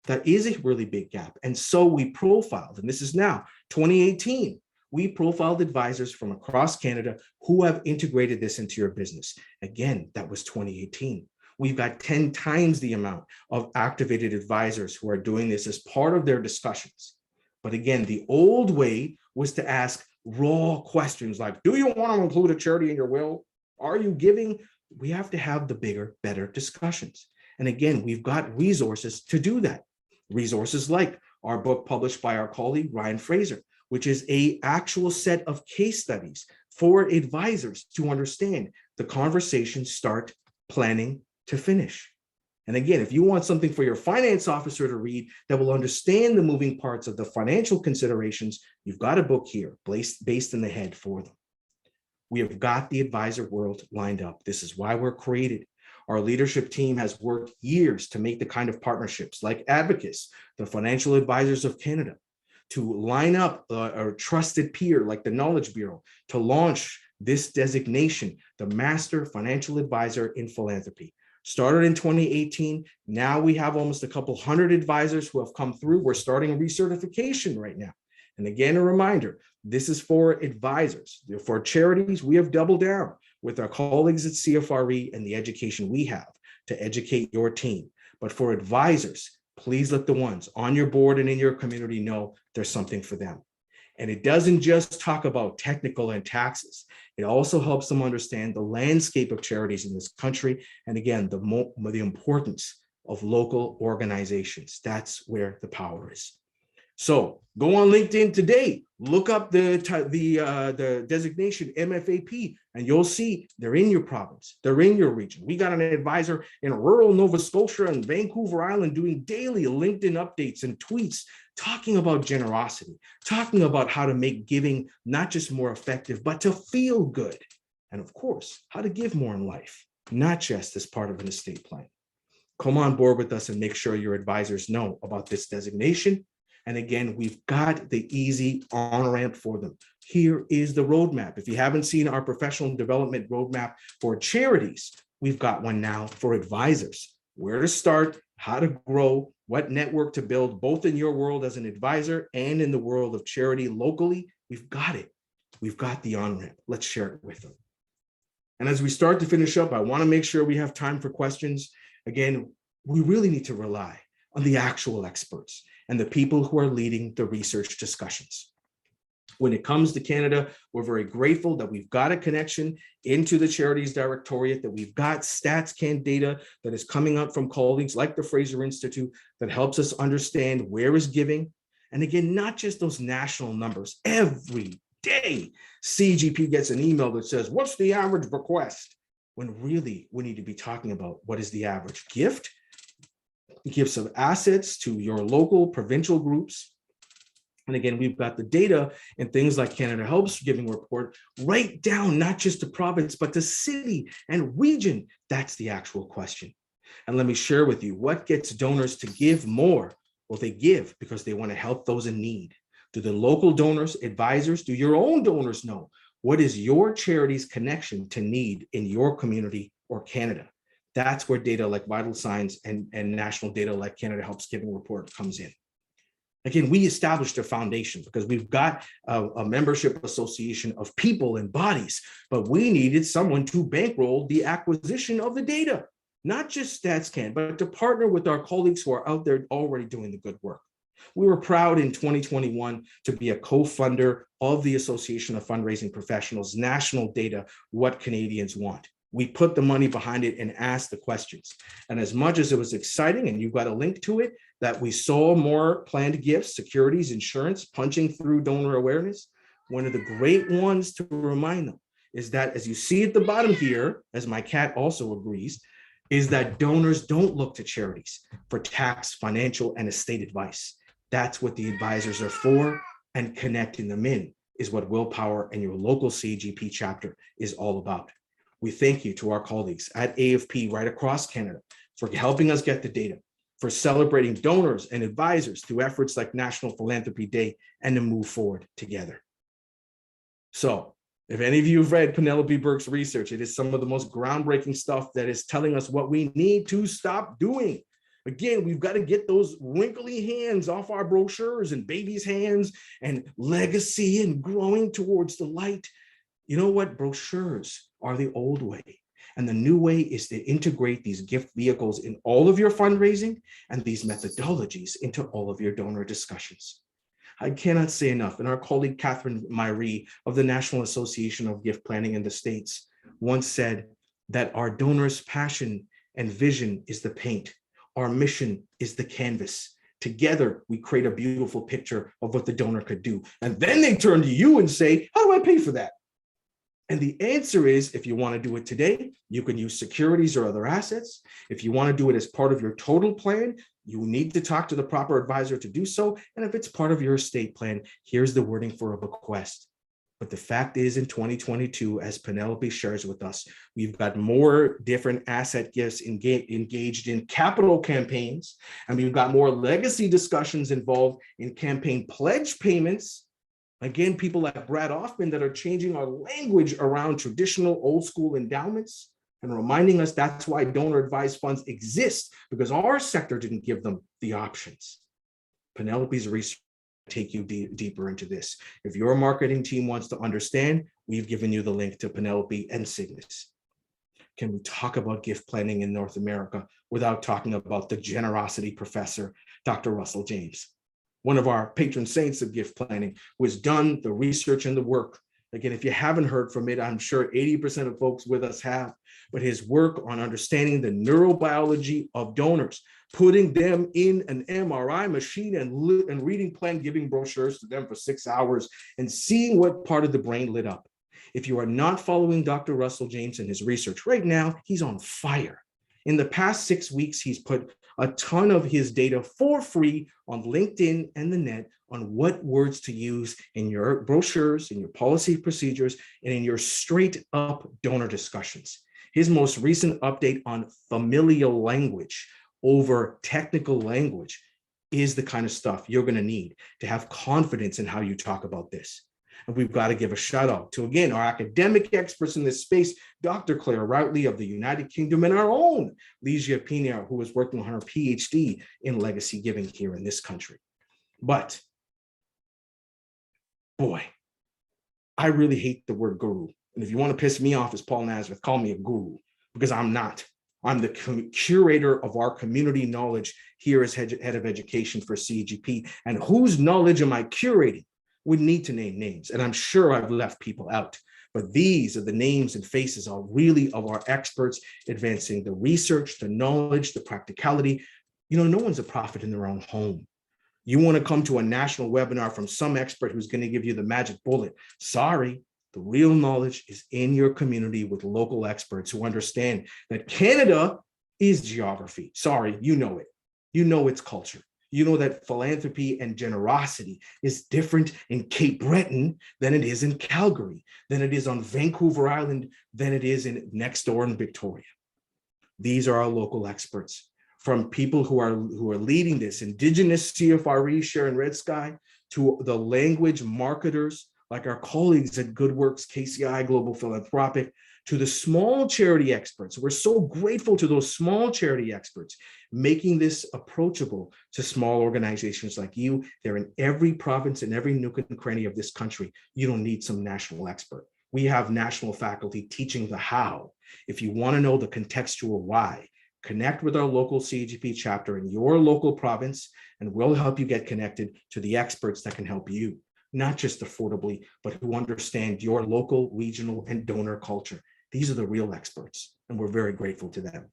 That is a really big gap. And so we profiled, and this is now 2018, we profiled advisors from across Canada who have integrated this into your business. Again, that was 2018. We've got 10 times the amount of activated advisors who are doing this as part of their discussions. But again, the old way was to ask raw questions like, do you want to include a charity in your will? Are you giving? We have to have the bigger, better discussions. And again, we've got resources to do that. Resources like our book published by our colleague, Ryan Fraser, which is an actual set of case studies for advisors to understand the conversation start, planning to finish. And again, if you want something for your finance officer to read that will understand the moving parts of the financial considerations, you've got a book here based in the head for them. We have got the advisor world lined up. This is why we're created. Our leadership team has worked years to make the kind of partnerships like Advocates, the Financial Advisors of Canada, to line up a trusted peer like the Knowledge Bureau to launch this designation, the Master Financial Advisor in Philanthropy. Started in 2018. Now we have almost a couple hundred advisors who have come through. We're starting recertification right now. And again, a reminder, this is for advisors. For charities, we have doubled down with our colleagues at CFRE and the education we have to educate your team. But for advisors, please let the ones on your board and in your community know there's something for them. And it doesn't just talk about technical and taxes. It also helps them understand the landscape of charities in this country. And again, the importance of local organizations. That's where the power is. So go on LinkedIn today, look up the designation MFA-P, and you'll see they're in your province, they're in your region. We got an advisor in rural Nova Scotia and Vancouver Island doing daily LinkedIn updates and tweets, talking about generosity, talking about how to make giving not just more effective, but to feel good. And of course, how to give more in life, not just as part of an estate plan. Come on board with us and make sure your advisors know about this designation. And again, we've got the easy on-ramp for them. Here is the roadmap. If you haven't seen our professional development roadmap for charities, we've got one now for advisors. Where to start, how to grow, what network to build, both in your world as an advisor and in the world of charity locally. We've got it. We've got the on-ramp. Let's share it with them. And as we start to finish up, I want to make sure we have time for questions. Again, we really need to rely on the actual experts and the people who are leading the research discussions. When it comes to Canada, we're very grateful that we've got a connection into the Charities Directorate, that we've got StatsCan data that is coming up from colleagues like the Fraser Institute that helps us understand where is giving. And again, not just those national numbers. Every day, CAGP gets an email that says, what's the average request? When really we need to be talking about what is the average gift, gifts of assets to your local provincial groups. And again, we've got the data in things like Canada Helps Giving Report, right down, not just to province, but to city and region. That's the actual question. And let me share with you what gets donors to give more. Well, they give because they want to help those in need. Do the local donors, advisors, do your own donors know what is your charity's connection to need in your community or Canada? That's where data like Vital Signs and national data like Canada Helps Giving Report comes in. Again, we established a foundation because we've got a membership association of people and bodies, but we needed someone to bankroll the acquisition of the data, not just StatsCan, but to partner with our colleagues who are out there already doing the good work. We were proud in 2021 to be a co-funder of the Association of Fundraising Professionals' national data, What Canadians Want. We put the money behind it and asked the questions. And as much as it was exciting, and you've got a link to it, that we saw more planned gifts, securities, insurance, punching through donor awareness, one of the great ones to remind them is that, as you see at the bottom here, as my cat also agrees, is that donors don't look to charities for tax, financial, and estate advice. That's what the advisors are for, and connecting them in is what Willpower and your local CAGP chapter is all about. We thank you to our colleagues at AFP right across Canada for helping us get the data, for celebrating donors and advisors through efforts like National Philanthropy Day, and to move forward together. So if any of you have read Penelope Burke's research, it is some of the most groundbreaking stuff that is telling us what we need to stop doing. Again, we've got to get those wrinkly hands off our brochures and babies' hands and legacy and growing towards the light. You know what? Brochures are the old way. And the new way is to integrate these gift vehicles in all of your fundraising and these methodologies into all of your donor discussions. I cannot say enough. And our colleague, Catherine Myrie of the National Association of Gift Planning in the States once said that our donors' passion and vision is the paint. Our mission is the canvas. Together, we create a beautiful picture of what the donor could do. And then they turn to you and say, how do I pay for that? And the answer is, if you want to do it today, you can use securities or other assets. If you want to do it as part of your total plan, you need to talk to the proper advisor to do so. And if it's part of your estate plan, here's the wording for a bequest. But the fact is, in 2022, as Penelope shares with us, we've got more different asset gifts engaged in capital campaigns, and we've got more legacy discussions involved in campaign pledge payments. Again, people like Brad Hoffman that are changing our language around traditional old school endowments and reminding us that's why donor advised funds exist, because our sector didn't give them the options. Penelope's research take you deeper into this. If your marketing team wants to understand, we've given you the link to Penelope and Cygnus. Can we talk about gift planning in North America without talking about the generosity professor, Dr. Russell James, one of our patron saints of gift planning, who has done the research and the work. Again, if you haven't heard from it, I'm sure 80% of folks with us have, but his work on understanding the neurobiology of donors, putting them in an MRI machine and reading plan giving brochures to them for 6 hours and seeing what part of the brain lit up. If you are not following Dr. Russell James and his research right now, he's on fire. In the past 6 weeks, he's put a ton of his data for free on LinkedIn and the net on what words to use in your brochures, in your policy procedures, and in your straight up donor discussions. His most recent update on familial language over technical language is the kind of stuff you're going to need to have confidence in how you talk about this. And we've got to give a shout out to, again, our academic experts in this space, Dr. Claire Routley of the United Kingdom, and our own Ligia Pina, who is working on her PhD in legacy giving here in this country. But boy, I really hate the word guru. And if you want to piss me off as Paul Nazareth, call me a guru, because I'm not. I'm the curator of our community knowledge here as head of education for CAGP. And whose knowledge am I curating? We need to name names, and I'm sure I've left people out, but these are the names and faces are really of our experts advancing the research, the knowledge, the practicality. You know, no one's a prophet in their own home. You want to come to a national webinar from some expert who's going to give you the magic bullet. Sorry, the real knowledge is in your community with local experts who understand that Canada is geography. Sorry, you know it. You know its culture. You know that philanthropy and generosity is different in Cape Breton than it is in Calgary, than it is on Vancouver Island, than it is in next door in Victoria. These are our local experts, from people who are leading this, Indigenous CFRE, Sharon Red Sky, to the language marketers, like our colleagues at GoodWorks, KCI, Global Philanthropic, to the small charity experts. We're so grateful to those small charity experts, making this approachable to small organizations like you. They're in every province and every nook and cranny of this country. You don't need some national expert. We have national faculty teaching the how. If you want to know the contextual why, connect with our local CAGP chapter in your local province, and we'll help you get connected to the experts that can help you, not just affordably, but who understand your local, regional, and donor culture. These are the real experts, and we're very grateful to them.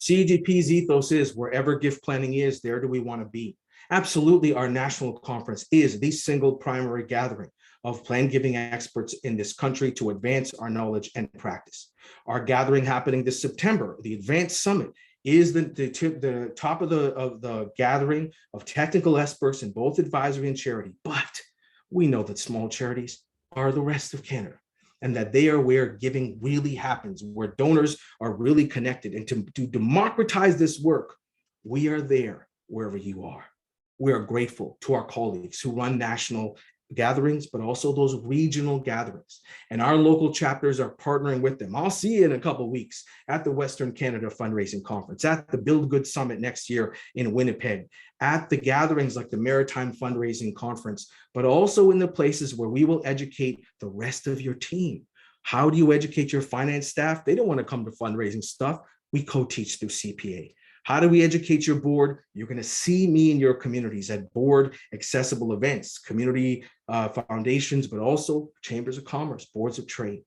CAGP's ethos is wherever gift planning is, there do we want to be. Absolutely, our national conference is the single primary gathering of plan giving experts in this country to advance our knowledge and practice. Our gathering happening this September, the Advanced Summit, is the top of the gathering of technical experts in both advisory and charity. But we know that small charities are the rest of Canada, and that they are where giving really happens, where donors are really connected. And to democratize this work, we are there wherever you are. We are grateful to our colleagues who run national gatherings, but also those regional gatherings. And our local chapters are partnering with them. I'll see you in a couple of weeks at the Western Canada Fundraising Conference, at the Build Good Summit next year in Winnipeg, at the gatherings like the Maritime Fundraising Conference, but also in the places where we will educate the rest of your team. How do you educate your finance staff? They don't want to come to fundraising stuff. We co-teach through CPA. How do we educate your board? You're going to see me in your communities at board accessible events, community foundations, but also chambers of commerce, boards of trade.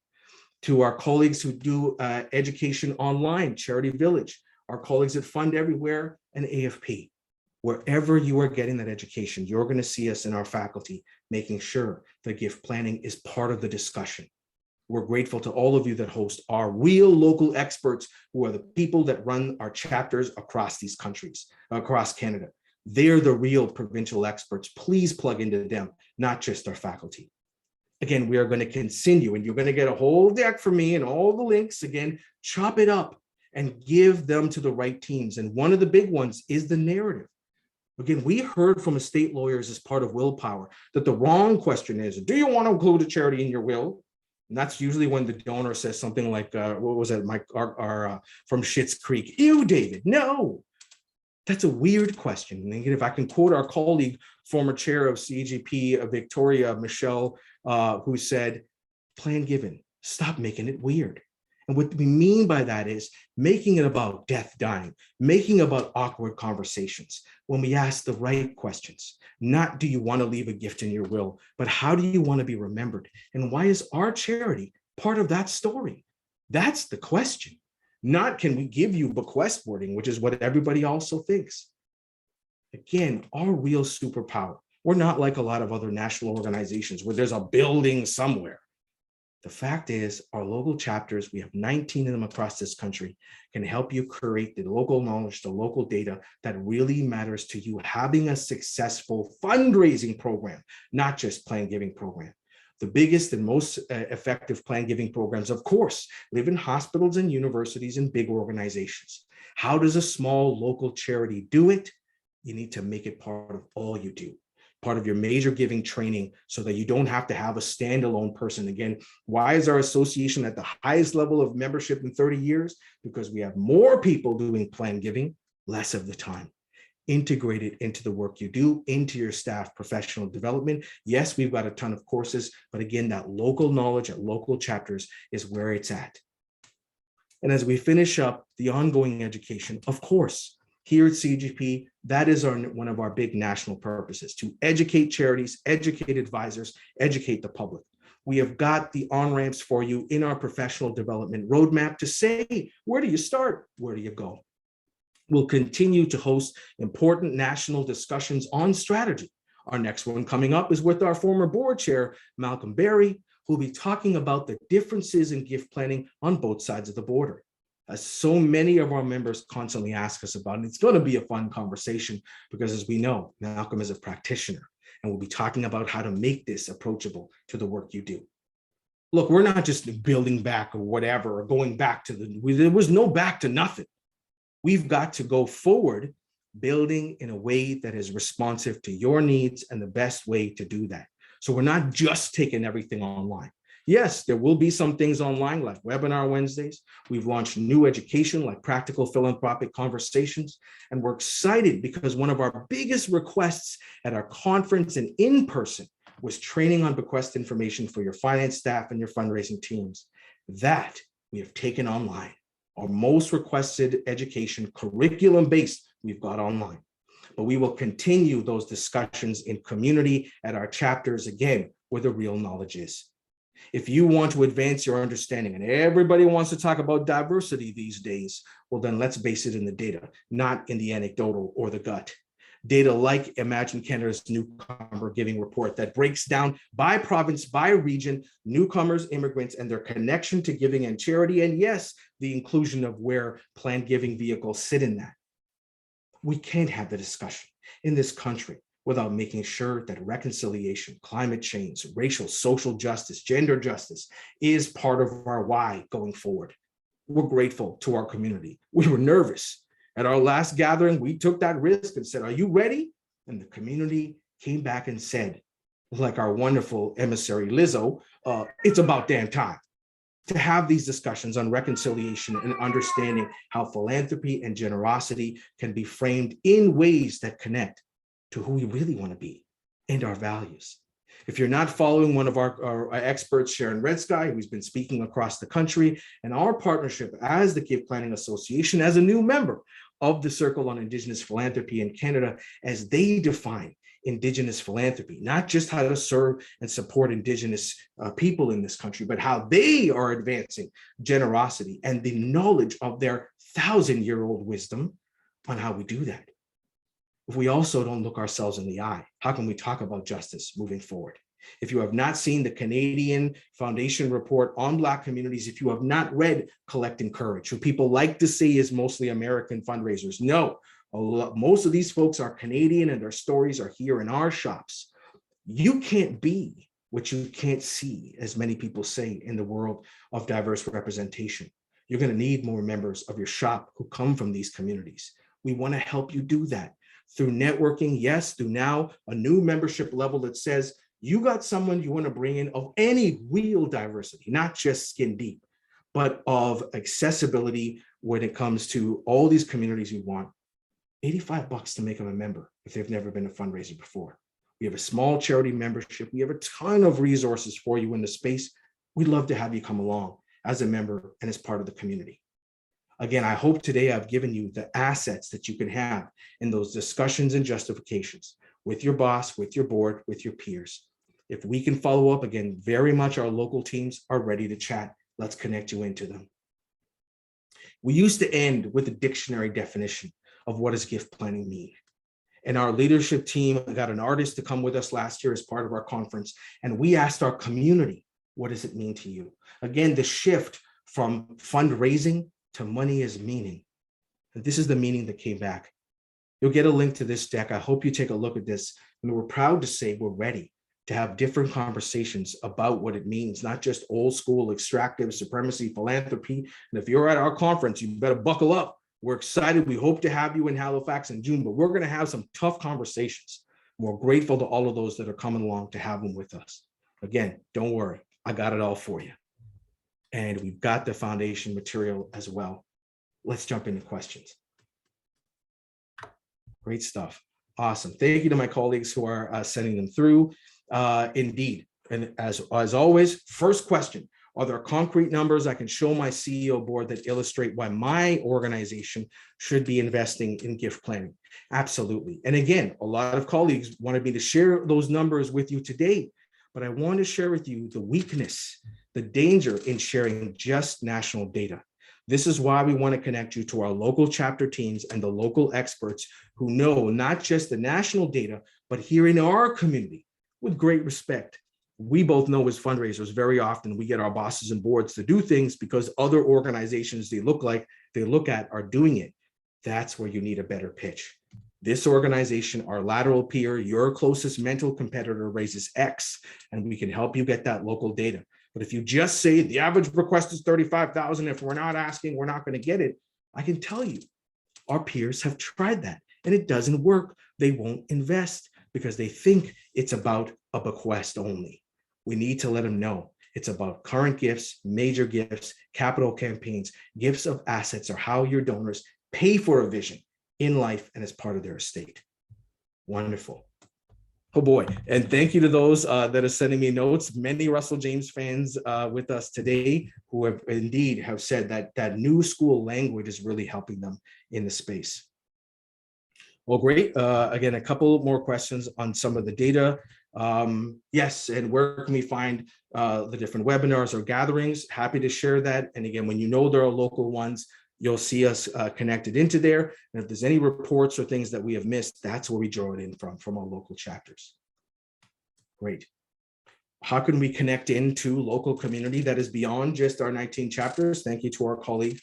To our colleagues who do education online, Charity Village, our colleagues at Fund Everywhere and AFP. Wherever you are getting that education, you're going to see us in our faculty making sure that gift planning is part of the discussion. We're grateful to all of you that host our real local experts, who are the people that run our chapters across these countries, across Canada. They're the real provincial experts. Please plug into them, not just our faculty. Again, we are going to continue, and you're going to get a whole deck from me and all the links. Again, chop it up and give them to the right teams. And one of the big ones is the narrative. Again, we heard from estate lawyers as part of willpower that the wrong question is, do you want to include a charity in your will? And that's usually when the donor says something like, what was that, Mike, from Schitt's Creek? Ew, David, no. That's a weird question. And if I can quote our colleague, former chair of CAGP, Victoria Michelle, who said, plan given, stop making it weird. And what we mean by that is making it about death, dying, making about awkward conversations when we ask the right questions. Not do you want to leave a gift in your will, but how do you want to be remembered? And why is our charity part of that story? That's the question. Not can we give you bequest wording, which is what everybody also thinks. Again, our real superpower. We're not like a lot of other national organizations where there's a building somewhere. The fact is, our local chapters, we have 19 of them across this country, can help you create the local knowledge, the local data that really matters to you, having a successful fundraising program, not just plan giving program. The biggest and most effective plan giving programs, of course, live in hospitals and universities and big organizations. How does a small local charity do it? You need to make it part of all you do, part of your major giving training, so that you don't have to have a standalone person. Again, why is our association at the highest level of membership in 30 years? Because we have more people doing plan giving, less of the time. Integrate it into the work you do, into your staff professional development. Yes, we've got a ton of courses, but again, that local knowledge at local chapters is where it's at. And as we finish up the ongoing education, of course, here at CGP, that is one of our big national purposes, to educate charities, educate advisors, educate the public. We have got the on-ramps for you in our professional development roadmap to say, where do you start? Where do you go? We'll continue to host important national discussions on strategy. Our next one coming up is with our former board chair, Malcolm Berry, who'll be talking about the differences in gift planning on both sides of the border. As so many of our members constantly ask us about, and it's going to be a fun conversation because, as we know, Malcolm is a practitioner, and we'll be talking about how to make this approachable to the work you do. Look, we're not just building back or whatever, or going back to there was no back to nothing. We've got to go forward, building in a way that is responsive to your needs, and the best way to do that. So we're not just taking everything online. Yes, there will be some things online like webinar Wednesdays. We've launched new education like practical philanthropic conversations. And we're excited because one of our biggest requests at our conference and in person was training on bequest information for your finance staff and your fundraising teams. That we have taken online. Our most requested education, curriculum-based, we've got online. But we will continue those discussions in community at our chapters, again, where the real knowledge is. If you want to advance your understanding, and everybody wants to talk about diversity these days, well, then let's base it in the data, not in the anecdotal or the gut. Data like Imagine Canada's Newcomer Giving Report that breaks down by province, by region, newcomers, immigrants, and their connection to giving and charity, and yes, the inclusion of where planned giving vehicles sit in that. We can't have the discussion in this country without making sure that reconciliation, climate change, racial, social justice, gender justice is part of our why going forward. We're grateful to our community. We were nervous. At our last gathering, we took that risk and said, are you ready? And the community came back and said, like our wonderful emissary Lizzo, it's about damn time to have these discussions on reconciliation and understanding how philanthropy and generosity can be framed in ways that connect to who we really want to be and our values. If you're not following one of our experts, Sharon Redsky, who's been speaking across the country, and our partnership as the Gift Planning Association, as a new member of the Circle on Indigenous Philanthropy in Canada, as they define Indigenous philanthropy, not just how to serve and support Indigenous people in this country, but how they are advancing generosity and the knowledge of their 1,000-year-old wisdom on how we do that. If we also don't look ourselves in the eye, how can we talk about justice moving forward? If you have not seen the Canadian Foundation report on Black communities, if you have not read Collecting Courage, who people like to say is mostly American fundraisers, no, most of these folks are Canadian and their stories are here in our shops. You can't be which you can't see, as many people say, in the world of diverse representation. You're going to need more members of your shop who come from these communities. We want to help you do that through networking, yes, through now a new membership level that says you got someone you want to bring in of any real diversity, not just skin deep, but of accessibility when it comes to all these communities you want. $85 to make them a member if they've never been a fundraiser before. We have a small charity membership. We have a ton of resources for you in the space. We'd love to have you come along as a member and as part of the community. Again, I hope today I've given you the assets that you can have in those discussions and justifications with your boss, with your board, with your peers. If we can follow up, again, very much our local teams are ready to chat. Let's connect you into them. We used to end with a dictionary definition of what does gift planning mean. And our leadership team got an artist to come with us last year as part of our conference. And we asked our community, what does it mean to you? Again, the shift from fundraising to money is meaning. And this is the meaning that came back. You'll get a link to this deck. I hope you take a look at this. And we're proud to say we're ready to have different conversations about what it means, not just old school extractive supremacy philanthropy. And if you're at our conference, you better buckle up. We're excited. We hope to have you in Halifax in June, but we're going to have some tough conversations. We're grateful to all of those that are coming along to have them with us. Again, don't worry. I got it all for you. And we've got the foundation material as well. Let's jump into questions. Great stuff. Awesome. Thank you to my colleagues who are sending them through. Indeed. And as always, first question. Are there concrete numbers I can show my CEO board that illustrate why my organization should be investing in gift planning? Absolutely. And again, a lot of colleagues wanted me to share those numbers with you today, but I want to share with you the weakness, the danger in sharing just national data. This is why we want to connect you to our local chapter teams and the local experts who know not just the national data, but here in our community with great respect. We both know as fundraisers, very often we get our bosses and boards to do things because other organizations they look at are doing it. That's where you need a better pitch. This organization, our lateral peer, your closest mental competitor raises X, and we can help you get that local data. But if you just say the average request is 35,000, if we're not asking, we're not going to get it. I can tell you, our peers have tried that and it doesn't work. They won't invest because they think it's about a bequest only. We need to let them know it's about current gifts, major gifts, capital campaigns, gifts of assets, or how your donors pay for a vision in life and as part of their estate. Wonderful. Oh boy. And thank you to those that are sending me notes. Many Russell James fans with us today who have indeed have said that new school language is really helping them in the space. Well, great. Again, a couple more questions on some of the data. Yes, and where can we find the different webinars or gatherings? Happy to share that. And again, when you know there are local ones, you'll see us connected into there. And if there's any reports or things that we have missed, that's where we draw it in from our local chapters. Great. How can we connect into local community that is beyond just our 19 chapters? Thank you to our colleague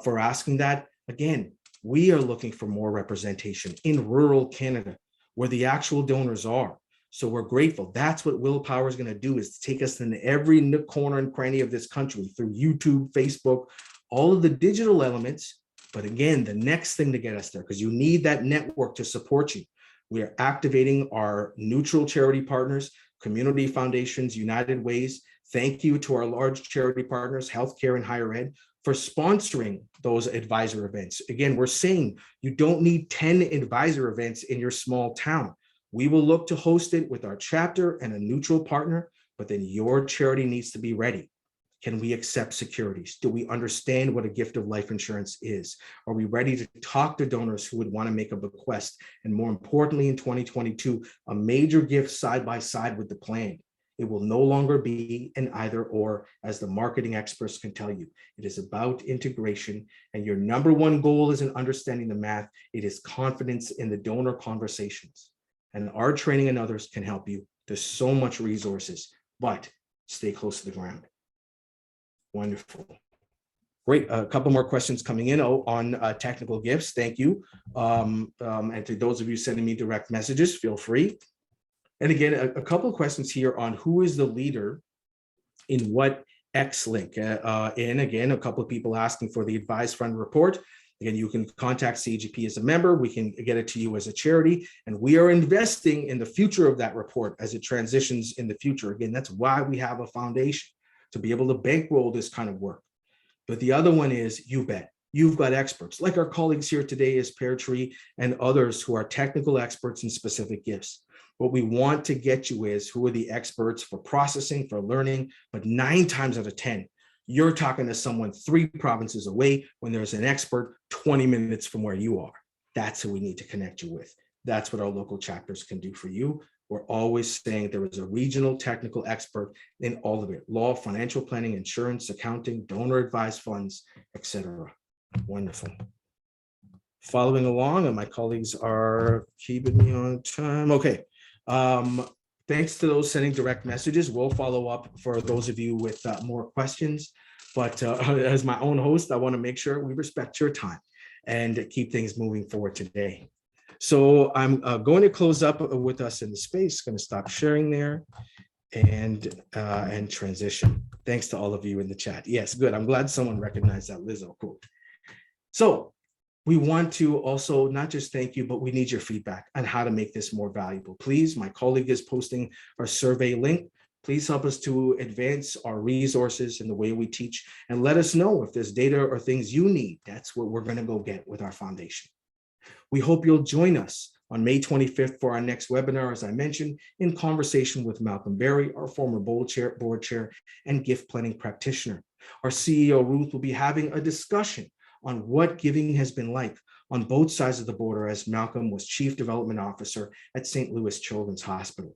for asking that. Again, we are looking for more representation in rural Canada where the actual donors are. So we're grateful. That's what Willpower is going to do, is take us in every nook, corner, and cranny of this country through YouTube, Facebook, all of the digital elements. But again, the next thing to get us there, because you need that network to support you. We are activating our neutral charity partners, community foundations, United Ways. Thank you to our large charity partners, healthcare and higher ed, for sponsoring those advisor events. Again, we're saying you don't need 10 advisor events in your small town. We will look to host it with our chapter and a neutral partner, but then your charity needs to be ready. Can we accept securities? Do we understand what a gift of life insurance is? Are we ready to talk to donors who would want to make a bequest? And more importantly, in 2022, a major gift side by side with the plan. It will no longer be an either or, as the marketing experts can tell you. It is about integration, and your number one goal isn't understanding the math. It is confidence in the donor conversations. And our training and others can help you. There's so much resources, but stay close to the ground. Wonderful. Great. A couple more questions coming in on technical gifts. Thank you. And to those of you sending me direct messages, feel free. And again, a couple of questions here on who is the leader in what X link. And again, a couple of people asking for the advised fund report. Again, you can contact CAGP as a member. We can get it to you as a charity. And we are investing in the future of that report as it transitions in the future. Again, that's why we have a foundation, to be able to bankroll this kind of work. But the other one is, you bet, you've got experts like our colleagues here today as Pear Tree and others who are technical experts in specific gifts. What we want to get you is who are the experts for processing, for learning, but 9 times out of 10, you're talking to someone 3 provinces away when there's an expert 20 minutes from where you are. That's who we need to connect you with. That's what our local chapters can do for you. We're always saying there is a regional technical expert in all of it: law, financial planning, insurance, accounting, donor advised funds, etc. Wonderful. Following along, and my colleagues are keeping me on time. Okay. Thanks to those sending direct messages. We'll follow up for those of you with more questions. But as my own host, I want to make sure we respect your time and keep things moving forward today. So I'm going to close up with us in the space, going to stop sharing there and transition. Thanks to all of you in the chat. Yes, good. I'm glad someone recognized that Lizzo quote. So we want to also not just thank you, but we need your feedback on how to make this more valuable. Please, my colleague is posting our survey link. Please help us to advance our resources in the way we teach, and let us know if there's data or things you need. That's what we're going to go get with our foundation. We hope you'll join us on May 25th for our next webinar, as I mentioned, in conversation with Malcolm Berry, our former board chair and gift planning practitioner. Our CEO, Ruth, will be having a discussion on what giving has been like on both sides of the border, as Malcolm was Chief Development Officer at St. Louis Children's Hospital.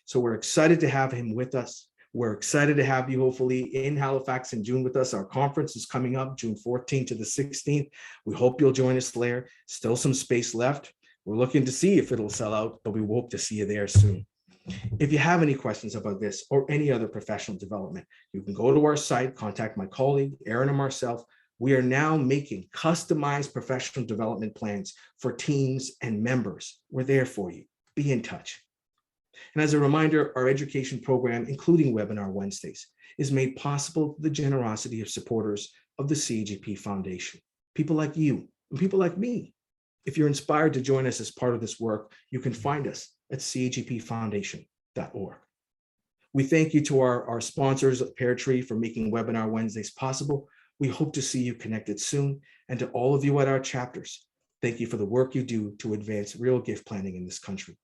So we're excited to have him with us. We're excited to have you hopefully in Halifax in June with us. Our conference is coming up June 14th to the 16th. We hope you'll join us there. Still some space left. We're looking to see if it'll sell out, but we hope to see you there soon. If you have any questions about this or any other professional development, you can go to our site, contact my colleague, Aaron, or myself. We are now making customized professional development plans for teams and members. We're there for you. Be in touch. And as a reminder, our education program, including Webinar Wednesdays, is made possible through the generosity of supporters of the CAGP Foundation. People like you and people like me. If you're inspired to join us as part of this work, you can find us at cagpfoundation.org. We thank you to our sponsors at Pear Tree for making Webinar Wednesdays possible. We hope to see you connected soon. And to all of you at our chapters, thank you for the work you do to advance real gift planning in this country.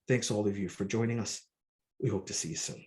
Thanks all of you for joining us. We hope to see you soon.